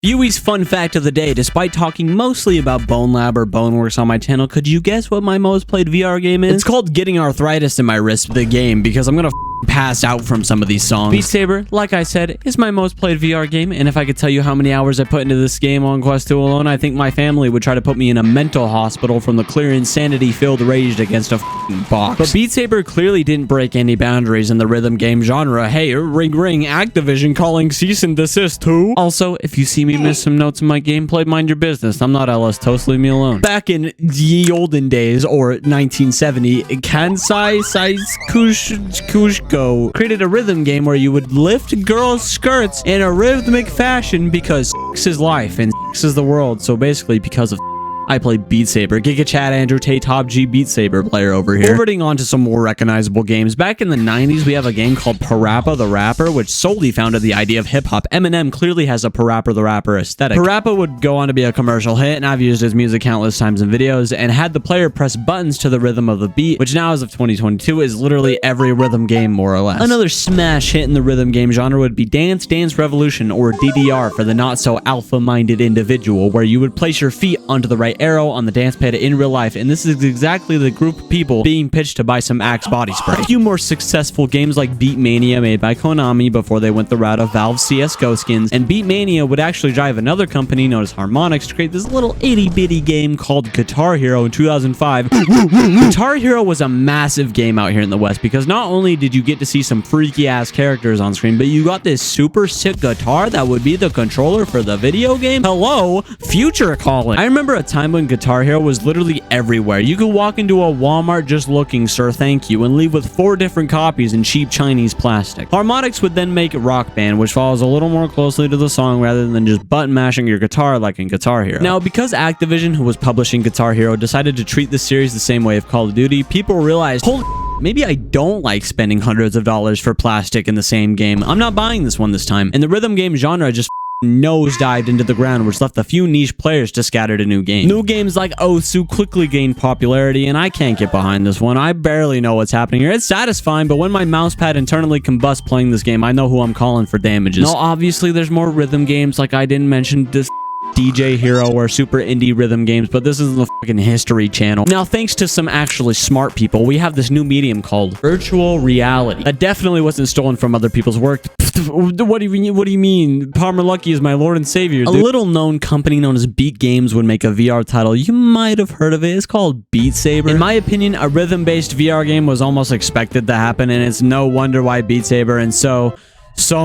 Viewie's fun fact of the day: despite talking mostly about Bone Lab or Boneworks on my channel, could you guess what my most played VR game is? It's called Getting Arthritis in My Wrist, the game, because I'm gonna pass out from some of these songs. Beat Saber, like I said, is my most played VR game, and if I could tell you how many hours I put into this game on Quest 2 alone, I think my family would try to put me in a mental hospital from the clear insanity-filled rage against a box. But Beat Saber clearly didn't break any boundaries in the rhythm game genre. Hey, ring ring, Activision calling cease and desist too. Also, if you see me miss some notes in my gameplay, mind your business. I'm not LS Toast, leave me alone. Back in ye olden days, or 1970, Kansai Kushko created a rhythm game where you would lift girls' skirts in a rhythmic fashion because sex is life and sex is the world. So basically, because of I played Beat Saber. Giga Chat Andrew Tate, top G Beat Saber player over here. Forwarding on to some more recognizable games. Back in the 90s, we have a game called Parappa the Rapper, which solely founded the idea of hip-hop. Eminem clearly has a Parappa the Rapper aesthetic. Parappa would go on to be a commercial hit, and I've used his music countless times in videos, and had the player press buttons to the rhythm of the beat, which now, as of 2022, is literally every rhythm game, more or less. Another smash hit in the rhythm game genre would be Dance Dance Revolution, or DDR for the not-so-alpha-minded individual, where you would place your feet onto the right arrow on the dance pad in real life, and this is exactly the group of people being pitched to buy some Axe body spray. A few more successful games like Beat Mania, made by Konami before they went the route of Valve CSGO skins, and Beat Mania would actually drive another company known as Harmonix to create this little itty-bitty game called Guitar Hero in 2005. Guitar Hero was a massive game out here in the West because not only did you get to see some freaky-ass characters on screen, but you got this super sick guitar that would be the controller for the video game. Hello, future calling. I remember a time when Guitar Hero was literally everywhere. You could walk into a Walmart just looking, sir, thank you, and leave with 4 different copies in cheap Chinese plastic. Harmonix would then make Rock Band, which follows a little more closely to the song rather than just button mashing your guitar like in Guitar Hero. Now, because Activision, who was publishing Guitar Hero, decided to treat this series the same way of Call of Duty, people realized, holy maybe I don't like spending hundreds of dollars for plastic in the same game. I'm not buying this one this time. And the rhythm game genre just nosedived into the ground, which left a few niche players to scatter to new games. New games like Osu quickly gained popularity, and I can't get behind this one. I barely know what's happening here. It's satisfying, but when my mousepad internally combusts playing this game, I know who I'm calling for damages. Now, obviously, there's more rhythm games, like I didn't mention this DJ Hero or super indie rhythm games, but this is the fucking History Channel. Now, thanks to some actually smart people, we have this new medium called virtual reality. That definitely wasn't stolen from other people's work. What do you mean? Palmer Luckey is my lord and savior, dude. A little known company known as Beat Games would make a VR title. You might have heard of it. It's called Beat Saber. In my opinion, a rhythm-based VR game was almost expected to happen, and it's no wonder why Beat Saber and so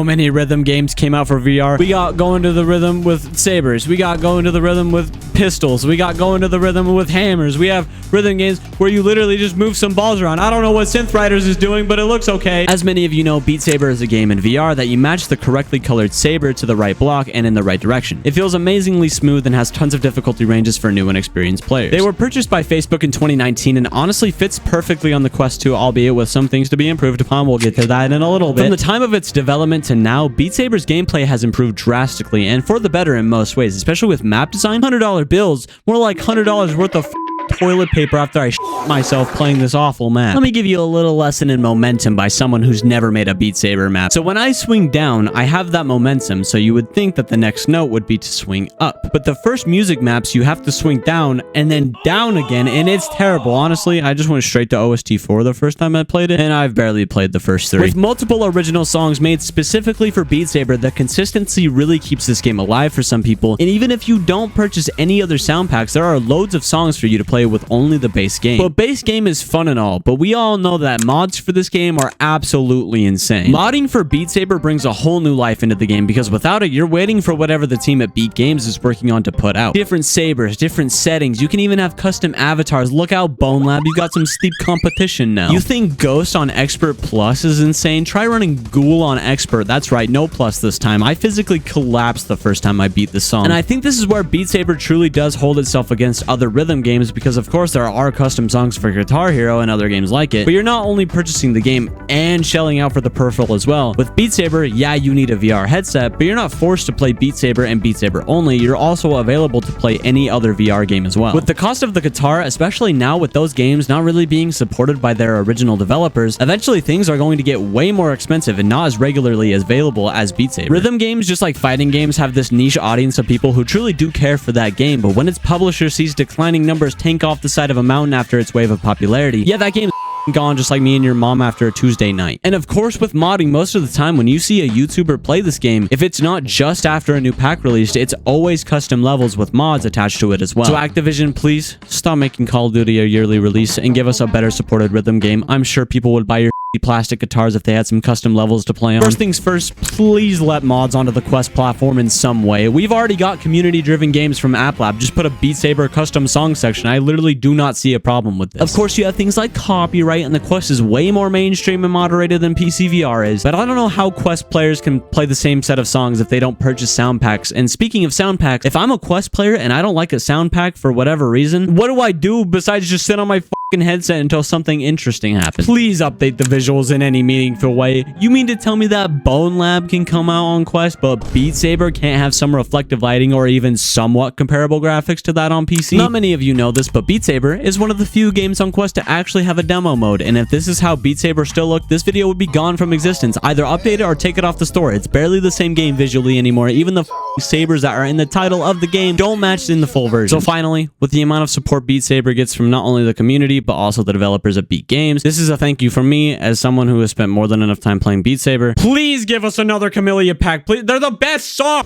many rhythm games came out for VR. We got going to the rhythm with sabers. We got going to the rhythm with pistols. We got going to the rhythm with hammers. We have rhythm games where you literally just move some balls around. I don't know what Synth Riders is doing, but it looks okay. As many of you know, Beat Saber is a game in VR that you match the correctly colored saber to the right block and in the right direction. It feels amazingly smooth and has tons of difficulty ranges for new and experienced players. They were purchased by Facebook in 2019 and honestly fits perfectly on the Quest 2, albeit with some things to be improved upon. We'll get to that in a little bit. From the time of its development to now, Beat Saber's gameplay has improved drastically and for the better in most ways, especially with map design. $100 bills, more like $100 worth of toilet paper after I shit myself playing this awful map. Let me give you a little lesson in momentum by someone who's never made a Beat Saber map. So when I swing down, I have that momentum, so you would think that the next note would be to swing up. But the first music maps, you have to swing down and then down again, and it's terrible. Honestly, I just went straight to OST 4 the first time I played it, and I've barely played the first 3. With multiple original songs made specifically for Beat Saber, the consistency really keeps this game alive for some people, and even if you don't purchase any other sound packs, there are loads of songs for you to play with only the base game. But base game is fun and all, but we all know that mods for this game are absolutely insane. Modding for Beat Saber brings a whole new life into the game because without it, you're waiting for whatever the team at Beat Games is working on to put out. Different sabers, different settings. You can even have custom avatars. Look out, Bone Lab, you got some steep competition now. You think Ghost on Expert Plus is insane? Try running Ghoul on Expert. That's right, no plus this time. I physically collapsed the first time I beat the song. And I think this is where Beat Saber truly does hold itself against other rhythm games because because of course there are custom songs for Guitar Hero and other games like it, but you're not only purchasing the game and shelling out for the peripheral as well. With Beat Saber, yeah, you need a VR headset, but you're not forced to play Beat Saber and Beat Saber only. You're also available to play any other VR game as well. With the cost of the guitar, especially now with those games not really being supported by their original developers, eventually things are going to get way more expensive and not as regularly available as Beat Saber. Rhythm games, just like fighting games, have this niche audience of people who truly do care for that game, but when its publisher sees declining numbers tank off the side of a mountain after its wave of popularity, yeah, that game gone just like me and your mom after a Tuesday night. And of course, with modding, most of the time when you see a YouTuber play this game, if it's not just after a new pack released, it's always custom levels with mods attached to it as well. So Activision, please stop making Call of Duty a yearly release and give us a better supported rhythm game. I'm sure people would buy your plastic guitars if they had some custom levels to play on. First things first, please let mods onto the Quest platform in some way. We've already got community-driven games from AppLab. Just put a Beat Saber custom song section. I literally do not see a problem with this. Of course, you have things like copyright, and the Quest is way more mainstream and moderated than PC VR is, but I don't know how Quest players can play the same set of songs if they don't purchase sound packs. And speaking of sound packs, if I'm a Quest player and I don't like a sound pack for whatever reason, what do I do besides just sit on my headset until something interesting happens? Please update the visuals in any meaningful way. You mean to tell me that Bone Lab can come out on Quest, but Beat Saber can't have some reflective lighting or even somewhat comparable graphics to that on PC? Not many of you know this, but Beat Saber is one of the few games on Quest to actually have a demo mode, and if this is how Beat Saber still looked, this video would be gone from existence. Either update it or take it off the store. It's barely the same game visually anymore. Even the sabers that are in the title of the game don't match in the full version. So finally, with the amount of support Beat Saber gets from not only the community, but also the developers at Beat Games, this is a thank you from me as someone who has spent more than enough time playing Beat Saber. Please give us another Camellia pack, please. They're the best song.